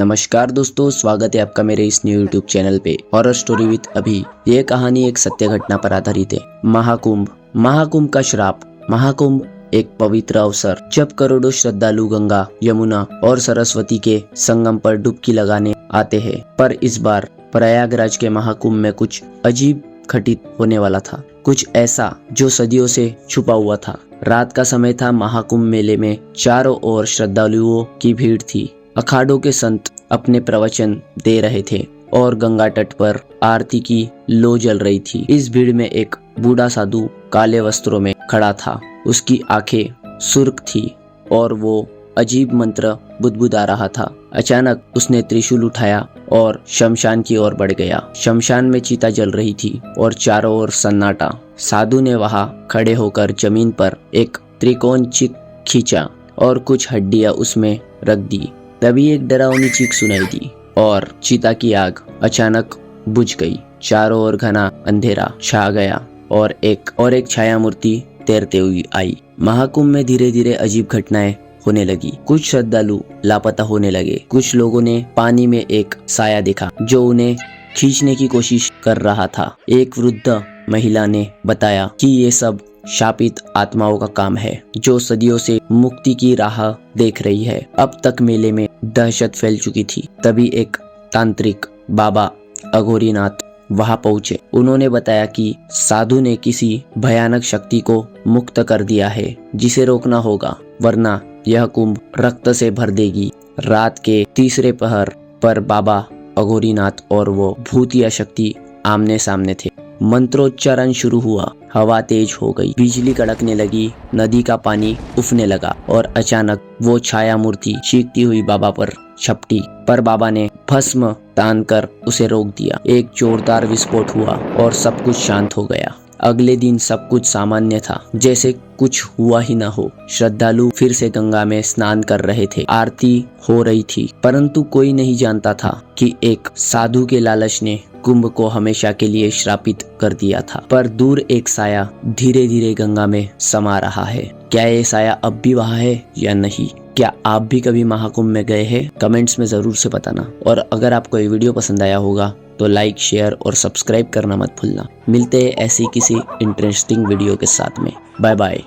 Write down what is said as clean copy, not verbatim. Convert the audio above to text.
नमस्कार दोस्तों, स्वागत है आपका मेरे इस न्यू यूट्यूब चैनल पे हॉरर स्टोरी विद अभी। ये कहानी एक सत्य घटना पर आधारित है। महाकुंभ का श्राप। महाकुंभ एक पवित्र अवसर जब करोड़ों श्रद्धालु गंगा, यमुना और सरस्वती के संगम पर डुबकी लगाने आते हैं। पर इस बार प्रयागराज के महाकुंभ में कुछ अजीब घटित होने वाला था, कुछ ऐसा जो सदियों से छुपा हुआ था। रात का समय था। महाकुंभ मेले में चारों ओर श्रद्धालुओं की भीड़ थी। अखाड़ों के संत अपने प्रवचन दे रहे थे और गंगा तट पर आरती की लो जल रही थी। इस भीड़ में एक बूढ़ा साधु काले वस्त्रों में खड़ा था। उसकी आंखें सुर्ख थी और वो अजीब मंत्र बुदबुदा रहा था। अचानक उसने त्रिशूल उठाया और शमशान की ओर बढ़ गया। शमशान में चिता जल रही थी और चारों ओर सन्नाटा। साधु ने वहां खड़े होकर जमीन पर एक त्रिकोण चिक खींचा और कुछ हड्डियां उसमें रख दी। तभी एक डरावनी चीख सुनाई दी और चिता की आग अचानक बुझ गई। चारों ओर घना अंधेरा छा गया और एक छाया मूर्ति तैरते हुई आई। महाकुंभ में धीरे धीरे अजीब घटनाएं होने लगी। कुछ श्रद्धालु लापता होने लगे। कुछ लोगों ने पानी में एक साया देखा जो उन्हें खींचने की कोशिश कर रहा था। एक वृद्ध महिला ने बताया कि ये सब शापित आत्माओं का काम है जो सदियों से मुक्ति की राह देख रही है। अब तक मेले में दहशत फैल चुकी थी। तभी एक तांत्रिक बाबा अघोरीनाथ वहां पहुंचे। उन्होंने बताया कि साधु ने किसी भयानक शक्ति को मुक्त कर दिया है जिसे रोकना होगा, वरना यह कुंभ रक्त से भर देगी। रात के तीसरे पहर पर बाबा अघोरीनाथ और वो भूतिया शक्ति आमने सामने थे। मंत्रोच्चारण शुरू हुआ। हवा तेज हो गई, बिजली कड़कने लगी, नदी का पानी उफने लगा और अचानक वो छाया मूर्ति चीखती हुई बाबा पर झपटी। पर बाबा ने भस्म तान कर उसे रोक दिया। एक जोरदार विस्फोट हुआ और सब कुछ शांत हो गया। अगले दिन सब कुछ सामान्य था, जैसे कुछ हुआ ही न हो। श्रद्धालु फिर से गंगा में स्नान कर रहे थे। आरती हो रही थी, परंतु कोई नहीं जानता था कि एक साधु के लालच ने कुंभ को हमेशा के लिए श्रापित कर दिया था। पर दूर एक साया धीरे धीरे गंगा में समा रहा है। क्या ये साया अब भी वहाँ है या नहीं? क्या आप भी कभी महाकुंभ में गए हैं? कमेंट्स में जरूर से बताना। और अगर आपको ये वीडियो पसंद आया होगा तो लाइक, शेयर और सब्सक्राइब करना मत भूलना। मिलते हैं ऐसी किसी इंटरेस्टिंग वीडियो के साथ में। Bye bye.